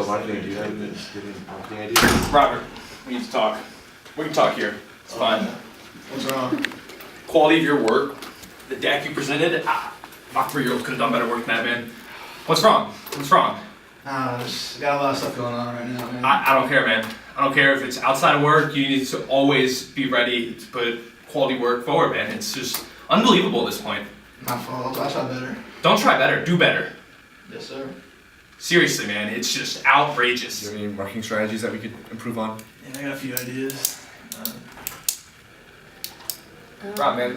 So Martin, do you have any marketing ideas? Robert, we need to talk. We can talk here. It's fine. What's wrong? Quality of your work, the deck you presented, my 3-year-old could have done better work than that, man. What's wrong? What's wrong? Just got a lot of stuff going on right now, man. I don't care, man. I don't care if it's outside of work. You need to always be ready to put quality work forward, man. It's just unbelievable at this point. My fault. I try better. Don't try better. Do better. Yes, sir. Seriously, man. It's just outrageous. Do you have any marketing strategies that we could improve on? Yeah, I got a few ideas. Rob, man.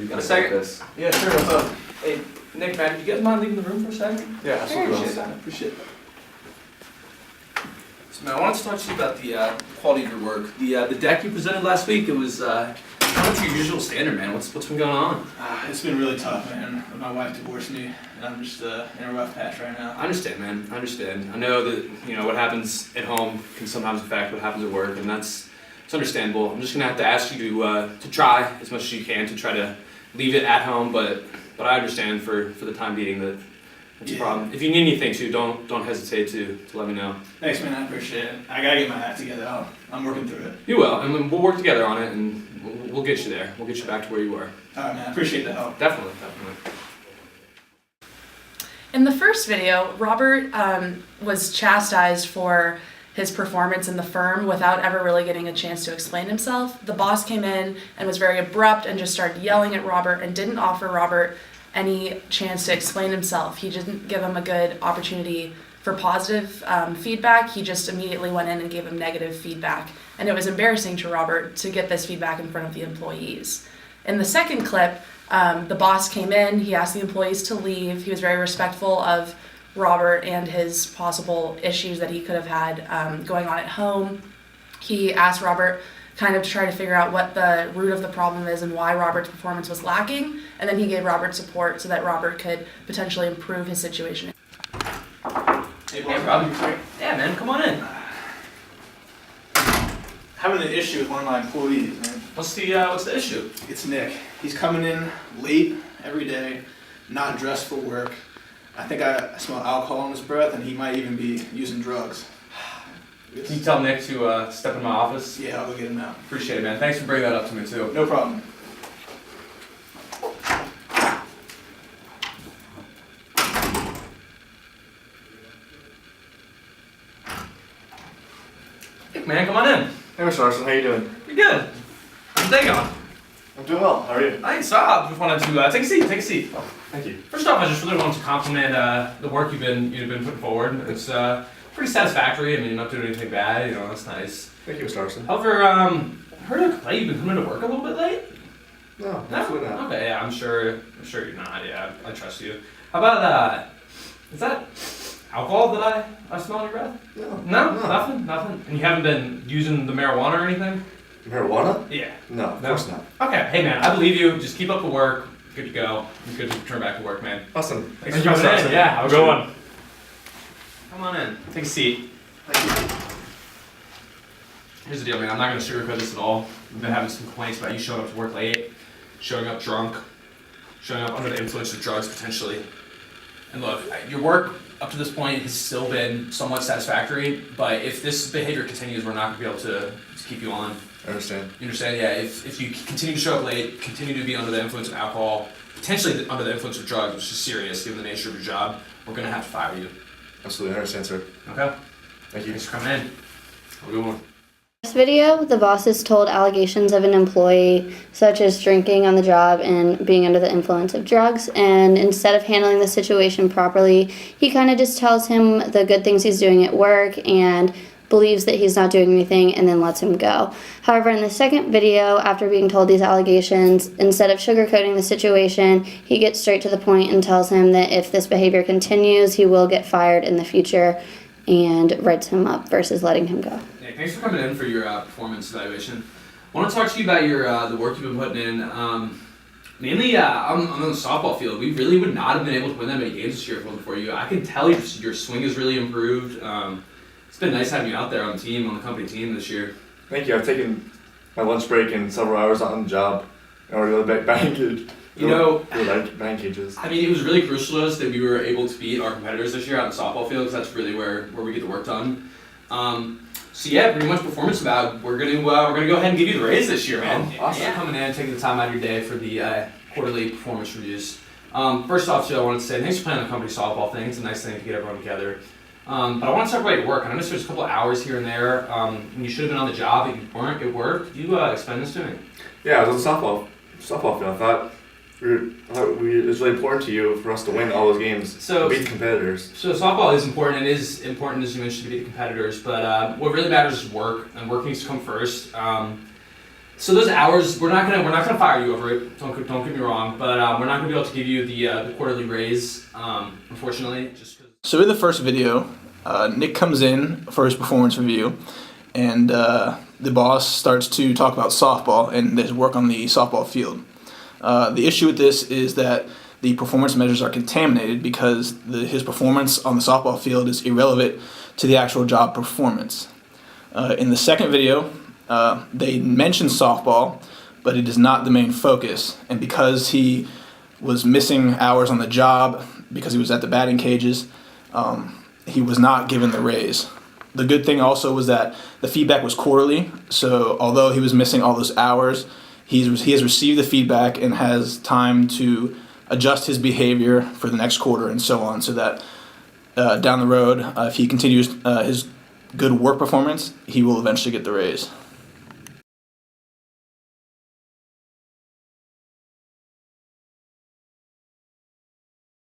Got a second? Yeah, sure. What's up? Hey, Nick, man, you guys mind leaving the room for a second? Yeah, Appreciate that. So, man, I wanted to talk to you about the quality of your work. The deck you presented last week, it was not up to your usual standard, man. What's been going on? It's been really tough, man. My wife divorced me, and I'm just in a rough patch right now. I understand, man. I understand. I know that, what happens at home can sometimes affect what happens at work, and it's understandable. I'm just gonna have to ask you to try as much as you can to try to leave it at home, but I understand for the time being that that's a problem. If you need anything too, don't hesitate to let me know. Thanks, man. I appreciate it. I gotta get my act together. I'm working through it. You will, and then we'll work together on it, and we'll get you there. We'll get you back to where you were. All right, man. I appreciate the help. Definitely. In the first video, Robert was chastised for his performance in the firm without ever really getting a chance to explain himself. The boss came in and was very abrupt and just started yelling at Robert and didn't offer Robert any chance to explain himself. He didn't give him a good opportunity for positive feedback. He just immediately went in and gave him negative feedback. And it was embarrassing to Robert to get this feedback in front of the employees. In the second clip, the boss came in, he asked the employees to leave. He was very respectful of Robert and his possible issues that he could have had going on at home. He asked Robert kind of to try to figure out what the root of the problem is and why Robert's performance was lacking, and then he gave Robert support so that Robert could potentially improve his situation. Hey, Rob. Yeah, man, come on in. Having an issue with one of my employees, man. What's the issue? It's Nick. He's coming in late every day, not dressed for work. I think I smell alcohol in his breath, and he might even be using drugs. Can you tell Nick to step in my office? Yeah, I'll go get him now. Appreciate it, man. Thanks for bringing that up to me too. No problem. Nick, man, come on in. Hey, Mr. Larson, how you doing? You're good. How's your day going? I'm doing well. How are you? Thanks. I just wanted to take a seat. Oh, thank you. First off, I just really wanted to compliment the work you've been putting forward. It's pretty satisfactory. I mean, you're not doing anything bad. That's nice. Thank you, Mr. Larson. However, I heard a complaint you've been coming to work a little bit late. No, absolutely not. Okay, yeah, I'm sure you're not. Yeah, I trust you. How about is that alcohol that I smell in your breath? No, nothing. And you haven't been using the marijuana or anything? Marijuana? Yeah. No, of course not. Okay, hey man, I believe you. Just keep up the work. Good to go. You're good to return back to work, man. Awesome. Thanks for coming in. Yeah, have a good one. Come on in. Take a seat. Thank you. Here's the deal, man. I'm not going to sugarcoat this at all. We've been having some complaints about you showing up to work late, showing up drunk, showing up under the influence of drugs potentially. And look, your work up to this point has still been somewhat satisfactory, but if this behavior continues, we're not going to be able to keep you on. I understand. You understand? Yeah, if you continue to show up late, continue to be under the influence of alcohol, potentially under the influence of drugs, which is serious given the nature of your job, we're going to have to fire you. Absolutely, I understand, sir. Okay? Thank you. Thanks for coming in. Have a good one. This video, the bosses told allegations of an employee, such as drinking on the job and being under the influence of drugs, and instead of handling the situation properly, he kind of just tells him the good things he's doing at work and believes that he's not doing anything and then lets him go. However, in the second video, after being told these allegations, instead of sugarcoating the situation, he gets straight to the point and tells him that if this behavior continues, he will get fired in the future and writes him up versus letting him go. Yeah, thanks for coming in for your performance evaluation. I want to talk to you about your the work you've been putting in. Mainly on the softball field, we really would not have been able to win that many games this year if it wasn't for you. I can tell your swing has really improved. It's been nice having you out there on the company team this year. Thank you. I've taken my lunch break and several hours on the job in order to get back into You know, There were 9 cages. I mean, it was really crucial to us that we were able to beat our competitors this year out in the softball field, because that's really where we get the work done. So yeah, pretty much performance about. We're gonna go ahead and give you the raise this year, man. Awesome. Yeah. Coming in and taking the time out of your day for the quarterly performance reviews. First off, Joe, I wanted to say thanks for playing the company softball thing. It's a nice thing to get everyone together. But I want to talk about your work. I noticed there's a couple of hours here and there when you should have been on the job, but you weren't at work. Could you explain this to me? Yeah, I was on the softball field. I thought it was really important to you for us to win all those games, to beat the competitors. So softball is important. It is important, as you mentioned, to beat the competitors. But what really matters is work, and work needs to come first. So those hours, we're not gonna fire you over it. Don't get me wrong. But we're not gonna be able to give you the quarterly raise, unfortunately. So in the first video, Nick comes in for his performance review, and the boss starts to talk about softball and his work on the softball field. The issue with this is that the performance measures are contaminated because his performance on the softball field is irrelevant to the actual job performance. In the second video, they mention softball, but it is not the main focus. And because he was missing hours on the job, because he was at the batting cages, he was not given the raise. The good thing also was that the feedback was quarterly, so although he was missing all those hours, he has received the feedback and has time to adjust his behavior for the next quarter and so on, so that down the road, if he continues his good work performance, he will eventually get the raise.